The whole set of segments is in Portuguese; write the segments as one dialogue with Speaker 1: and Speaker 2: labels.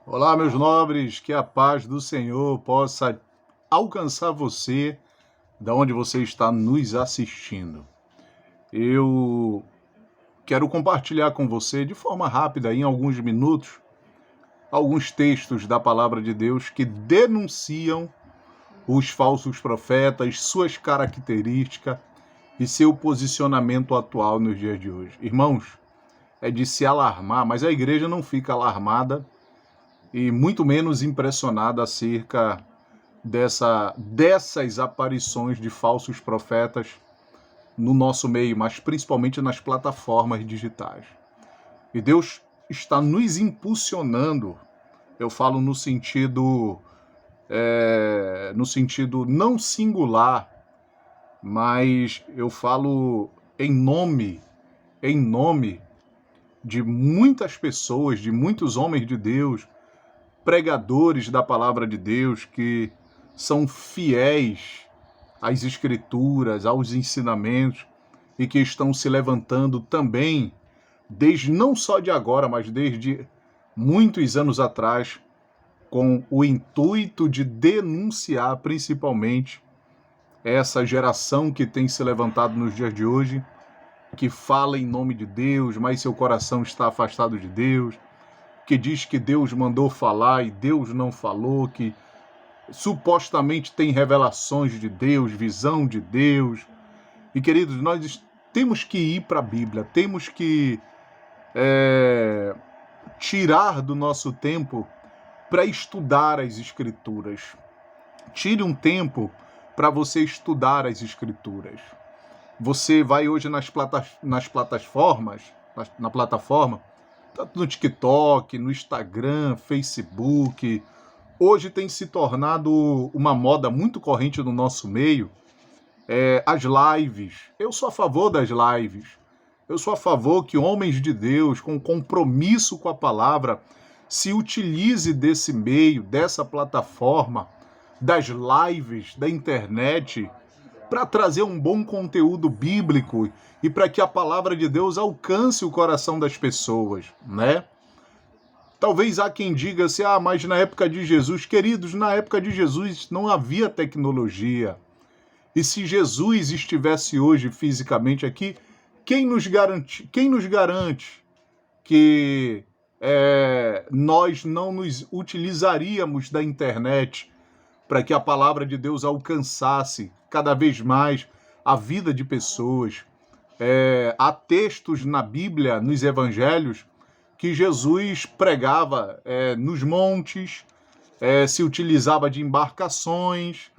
Speaker 1: Olá, meus nobres, que a paz do Senhor possa alcançar você, da onde você está nos assistindo. Eu quero compartilhar com você, de forma rápida, em alguns minutos, alguns textos da palavra de Deus que denunciam os falsos profetas, suas características e seu posicionamento atual nos dias de hoje. Irmãos, é de se alarmar, mas a igreja não fica alarmada e muito menos impressionada acerca dessas aparições de falsos profetas no nosso meio, mas principalmente nas plataformas digitais. E Deus está nos impulsionando, eu falo no sentido não singular, mas eu falo em nome de muitas pessoas, de muitos homens de Deus, pregadores da palavra de Deus que são fiéis às escrituras, aos ensinamentos e que estão se levantando também, desde não só de agora, mas desde muitos anos atrás, com o intuito de denunciar principalmente essa geração que tem se levantado nos dias de hoje, que fala em nome de Deus, mas seu coração está afastado de Deus, que diz que Deus mandou falar e Deus não falou, que supostamente tem revelações de Deus, visão de Deus. E, queridos, nós temos que ir para a Bíblia, temos que tirar do nosso tempo para estudar as Escrituras. Tire um tempo para você estudar as Escrituras. Você vai hoje nas plataformas, na plataforma, tanto no TikTok, no Instagram, Facebook. Hoje tem se tornado uma moda muito corrente no nosso meio, as lives. Eu sou a favor das lives. Eu sou a favor que homens de Deus, com compromisso com a palavra, se utilize desse meio, dessa plataforma, das lives, da internet, para trazer um bom conteúdo bíblico e para que a palavra de Deus alcance o coração das pessoas, né? Talvez há quem diga assim, mas na época de Jesus, queridos, na época de Jesus não havia tecnologia. E se Jesus estivesse hoje fisicamente aqui, quem nos garante que nós não nos utilizaríamos da internet para que a palavra de Deus alcançasse cada vez mais a vida de pessoas? Há textos na Bíblia, nos evangelhos, que Jesus pregava nos montes, se utilizava de embarcações,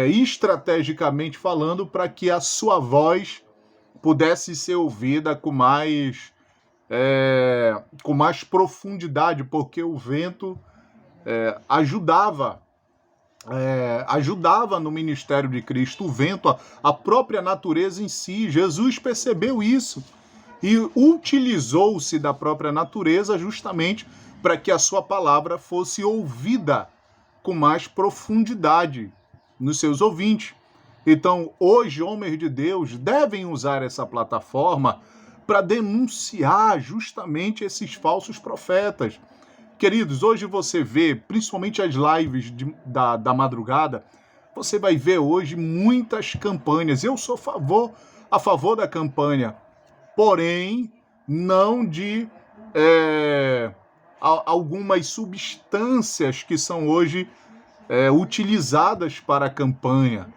Speaker 1: estrategicamente falando, para que a sua voz pudesse ser ouvida com mais profundidade, porque o vento ajudava no ministério de Cristo, o vento, a própria natureza em si. Jesus percebeu isso e utilizou-se da própria natureza justamente para que a sua palavra fosse ouvida com mais profundidade nos seus ouvintes. Então, hoje, homens de Deus devem usar essa plataforma para denunciar justamente esses falsos profetas. Queridos, hoje você vê, principalmente as lives da madrugada, você vai ver hoje muitas campanhas. Eu sou a favor da campanha, porém, não de algumas substâncias que são hoje utilizadas para a campanha,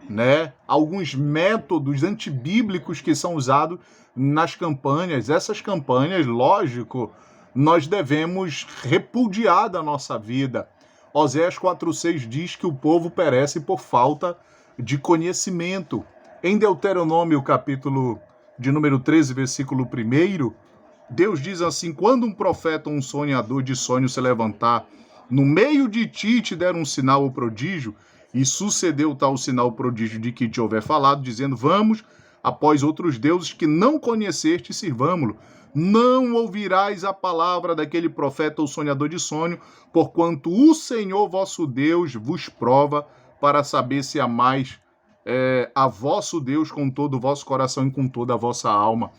Speaker 1: né? Alguns métodos antibíblicos que são usados nas campanhas. Essas campanhas, lógico, nós devemos repudiar da nossa vida. Oséias 4,6 diz que o povo perece por falta de conhecimento. Em Deuteronômio, capítulo de número 13, versículo 1, Deus diz assim: quando um profeta ou um sonhador de sonho se levantar no meio de ti te der um sinal ou prodígio, e sucedeu tal sinal ou prodígio de que te houver falado, dizendo, vamos após outros deuses que não conheceste, sirvamo-lo. Não ouvirás a palavra daquele profeta ou sonhador de sonho, porquanto o Senhor vosso Deus vos prova para saber se amais a vosso Deus com todo o vosso coração e com toda a vossa alma.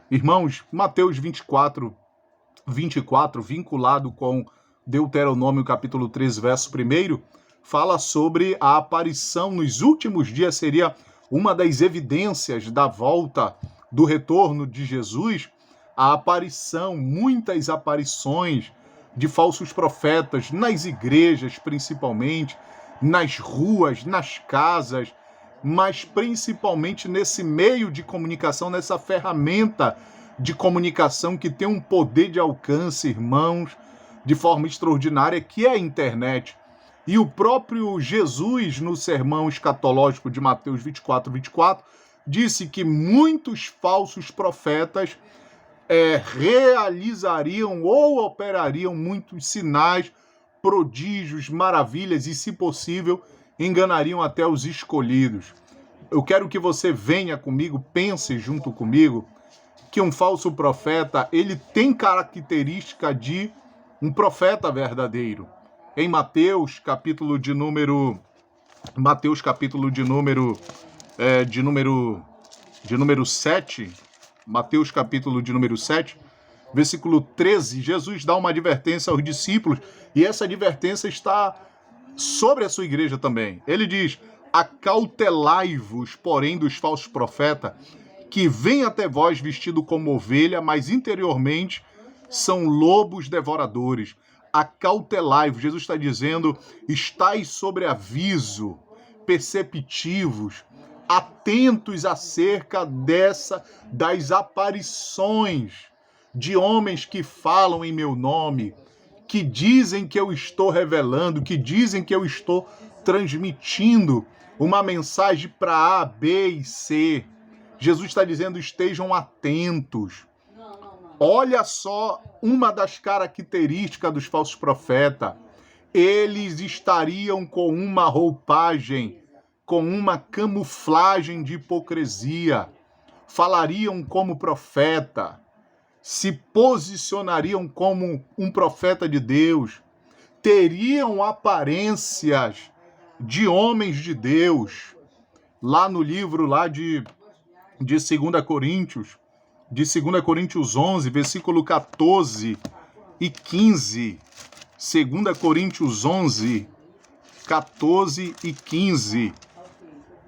Speaker 1: Irmãos, Mateus 24, vinculado com Deuteronômio capítulo 13, verso 1, fala sobre a aparição nos últimos dias, seria uma das evidências da volta, do retorno de Jesus, a aparição, muitas aparições de falsos profetas nas igrejas, principalmente, nas ruas, nas casas, mas principalmente nesse meio de comunicação, nessa ferramenta de comunicação que tem um poder de alcance, irmãos, de forma extraordinária, que é a internet. E o próprio Jesus, no sermão escatológico de Mateus 24, disse que muitos falsos profetas realizariam ou operariam muitos sinais, prodígios, maravilhas e, se possível, enganariam até os escolhidos. Eu quero que você venha comigo, pense junto comigo, que um falso profeta, ele tem característica de um profeta verdadeiro. Em Mateus, capítulo de número 7, Mateus capítulo de número 7, versículo 13, Jesus dá uma advertência aos discípulos, e essa advertência está sobre a sua igreja também. Ele diz: acautelai-vos, porém, dos falsos profetas, que vêm até vós vestido como ovelha, mas interiormente são lobos devoradores. Acautelai-vos. Jesus está dizendo, estais sobre aviso, perceptivos, atentos acerca das aparições de homens que falam em meu nome, que dizem que eu estou revelando, que dizem que eu estou transmitindo uma mensagem para A, B e C. Jesus está dizendo, estejam atentos. Olha só uma das características dos falsos profetas. Eles estariam com uma roupagem, com uma camuflagem de hipocrisia. Falariam como profeta, se posicionariam como um profeta de Deus, teriam aparências de homens de Deus. Lá no livro de 2 Coríntios, de 2 Coríntios 11, versículo 14 e 15. 2 Coríntios 11, 14 e 15.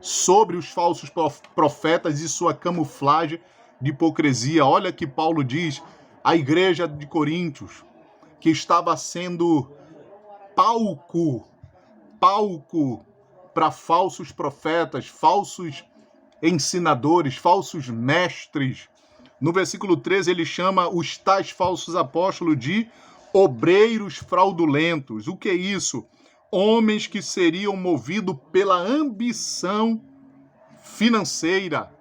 Speaker 1: Sobre os falsos profetas e sua camuflagem de hipocrisia. Olha que Paulo diz à igreja de Coríntios, que estava sendo palco para falsos profetas, falsos ensinadores, falsos mestres. No versículo 13 ele chama os tais falsos apóstolos de obreiros fraudulentos. O que é isso? Homens que seriam movidos pela ambição financeira,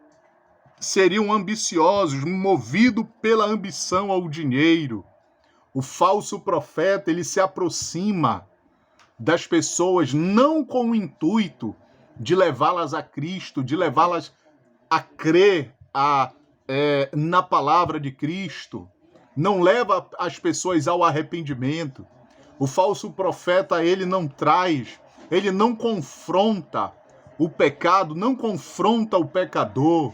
Speaker 1: seriam ambiciosos, movidos pela ambição ao dinheiro. O falso profeta, ele se aproxima das pessoas não com o intuito de levá-las a Cristo, de levá-las a crer na palavra de Cristo. Não leva as pessoas ao arrependimento. O falso profeta, ele não traz, ele não confronta o pecado, não confronta o pecador.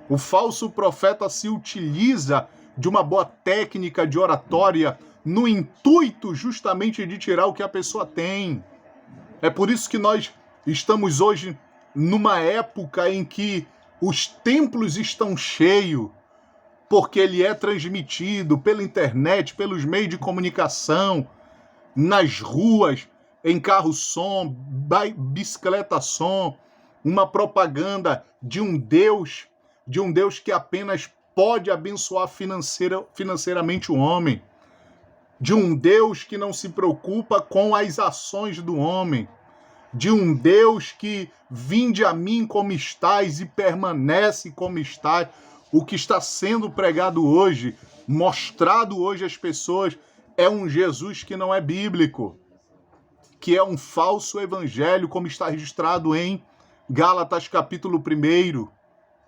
Speaker 1: O falso profeta se utiliza de uma boa técnica de oratória no intuito justamente de tirar o que a pessoa tem. É por isso que nós estamos hoje numa época em que os templos estão cheios, porque ele é transmitido pela internet, pelos meios de comunicação, nas ruas, em carro-som, bicicleta-som, uma propaganda de um Deus que apenas pode abençoar financeiramente o homem, de um Deus que não se preocupa com as ações do homem, de um Deus que vinde a mim como estais e permanece como estais. O que está sendo pregado hoje, mostrado hoje às pessoas, é um Jesus que não é bíblico, que é um falso evangelho, como está registrado em Gálatas capítulo 1.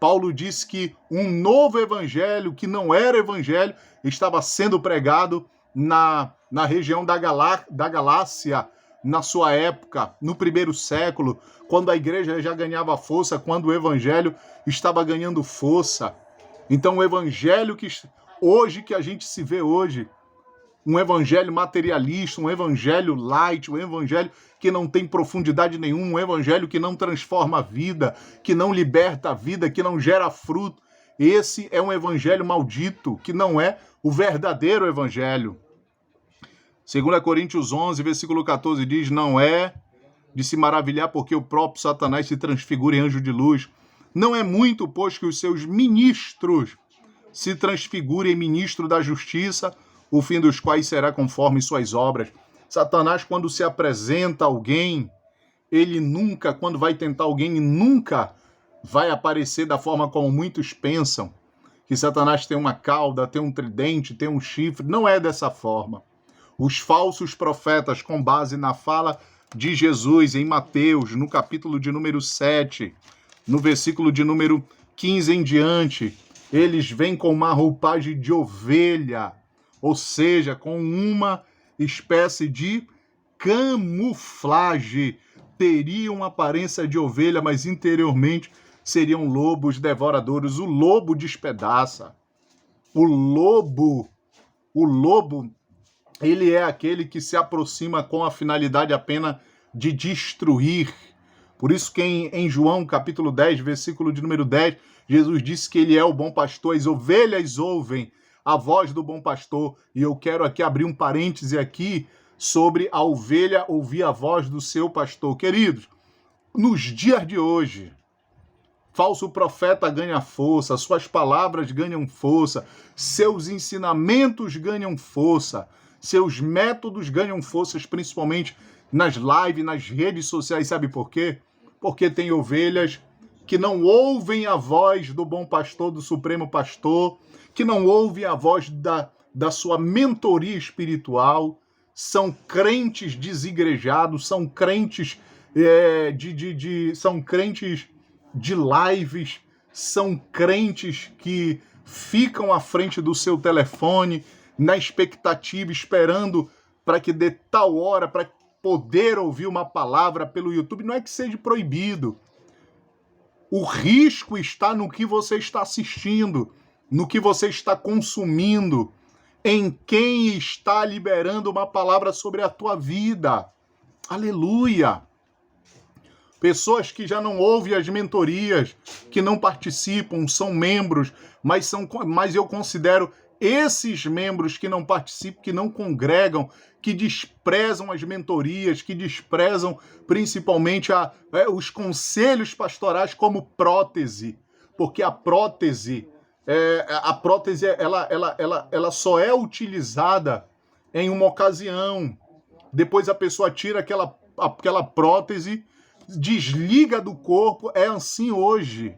Speaker 1: Paulo disse que um novo evangelho, que não era evangelho, estava sendo pregado na região da Galácia, na sua época, no primeiro século, quando a igreja já ganhava força, quando o evangelho estava ganhando força. Então o evangelho que a gente se vê hoje um evangelho materialista, um evangelho light, um evangelho que não tem profundidade nenhuma, um evangelho que não transforma a vida, que não liberta a vida, que não gera fruto. Esse é um evangelho maldito, que não é o verdadeiro evangelho. 2 Coríntios 11, versículo 14 diz, não é de se maravilhar porque o próprio Satanás se transfigura em anjo de luz. Não é muito, pois, que os seus ministros se transfigurem em ministro da justiça, o fim dos quais será conforme suas obras. Satanás, quando se apresenta a alguém, ele nunca, quando vai tentar alguém, nunca vai aparecer da forma como muitos pensam, que Satanás tem uma cauda, tem um tridente, tem um chifre. Não é dessa forma. Os falsos profetas, com base na fala de Jesus em Mateus, no capítulo de número 7, no versículo de número 15 em diante, eles vêm com uma roupagem de ovelha, ou seja, com uma espécie de camuflagem. Teriam aparência de ovelha, mas interiormente seriam lobos devoradores. O lobo despedaça. O lobo, ele é aquele que se aproxima com a finalidade apenas de destruir. Por isso que em João, capítulo 10, versículo de número 10, Jesus disse que ele é o bom pastor, as ovelhas ouvem a voz do bom pastor. E eu quero aqui abrir um parêntese aqui sobre a ovelha ouvir a voz do seu pastor. Queridos, nos dias de hoje, falso profeta ganha força, suas palavras ganham força, seus ensinamentos ganham força, seus métodos ganham forças, principalmente nas lives, nas redes sociais. Sabe por quê? Porque tem ovelhas que não ouvem a voz do bom pastor, do supremo pastor, que não ouvem a voz da sua mentoria espiritual, são crentes desigrejados, são crentes são crentes de lives, são crentes que ficam à frente do seu telefone, na expectativa, esperando para que dê tal hora, para poder ouvir uma palavra pelo YouTube. Não é que seja proibido. O risco está no que você está assistindo, no que você está consumindo, em quem está liberando uma palavra sobre a tua vida. Aleluia! Pessoas que já não ouvem as mentorias, que não participam, são membros, mas eu considero esses membros que não participam, que não congregam, que desprezam as mentorias, que desprezam principalmente os conselhos pastorais como prótese, porque a prótese ela só é utilizada em uma ocasião. Depois a pessoa tira aquela prótese, desliga do corpo. É assim hoje.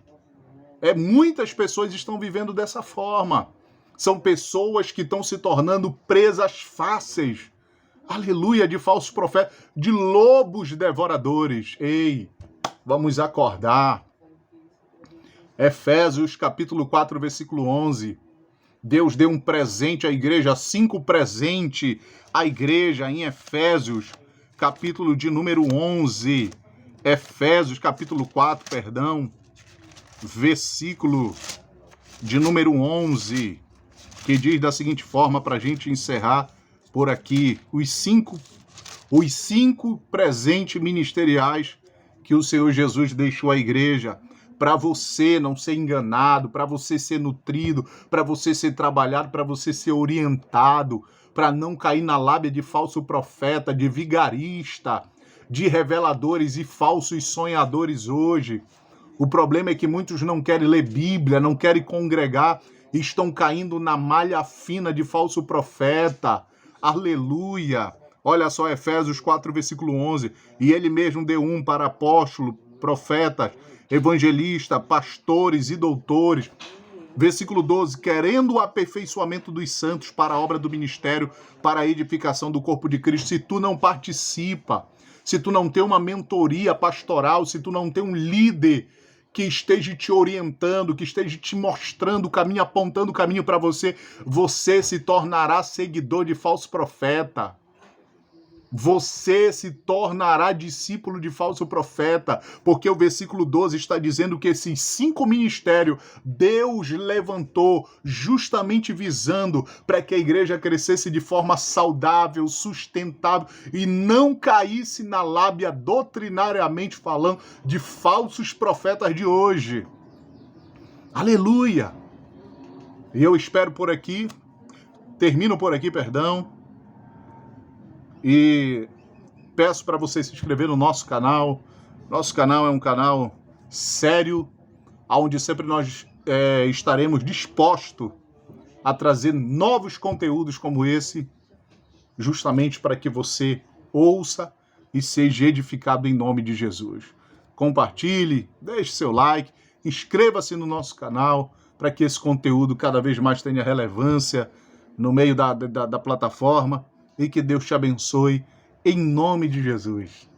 Speaker 1: Muitas pessoas estão vivendo dessa forma. São pessoas que estão se tornando presas fáceis, aleluia, de falsos profetas, de lobos devoradores. Ei, vamos acordar. Efésios capítulo 4, versículo 11. Deus deu um presente à igreja, 5 presentes à igreja em Efésios, capítulo de número 11. Efésios capítulo 4, versículo de número 11, que diz da seguinte forma, para a gente encerrar por aqui, os cinco presentes ministeriais que o Senhor Jesus deixou à igreja, para você não ser enganado, para você ser nutrido, para você ser trabalhado, para você ser orientado, para não cair na lábia de falso profeta, de vigarista, de reveladores e falsos sonhadores hoje. O problema é que muitos não querem ler Bíblia, não querem congregar, estão caindo na malha fina de falso profeta. Aleluia! Olha só, Efésios 4, versículo 11. E ele mesmo deu para apóstolo, profetas, evangelistas, pastores e doutores. Versículo 12. Querendo o aperfeiçoamento dos santos para a obra do ministério, para a edificação do corpo de Cristo. Se tu não participa, se tu não tem uma mentoria pastoral, se tu não tem um líder que esteja te orientando, que esteja te mostrando o caminho, apontando o caminho para você, você se tornará seguidor de falso profeta. Você se tornará discípulo de falso profeta, porque o versículo 12 está dizendo que esses 5 ministérios Deus levantou justamente visando para que a igreja crescesse de forma saudável, sustentável e não caísse na lábia doutrinariamente falando de falsos profetas de hoje. Aleluia! E eu espero por aqui, termino por aqui, perdão, e peço para você se inscrever no nosso canal. Nosso canal é um canal sério, onde sempre nós estaremos dispostos a trazer novos conteúdos como esse, justamente para que você ouça e seja edificado em nome de Jesus. Compartilhe, deixe seu like, inscreva-se no nosso canal, para que esse conteúdo cada vez mais tenha relevância no meio da plataforma, e que Deus te abençoe em nome de Jesus.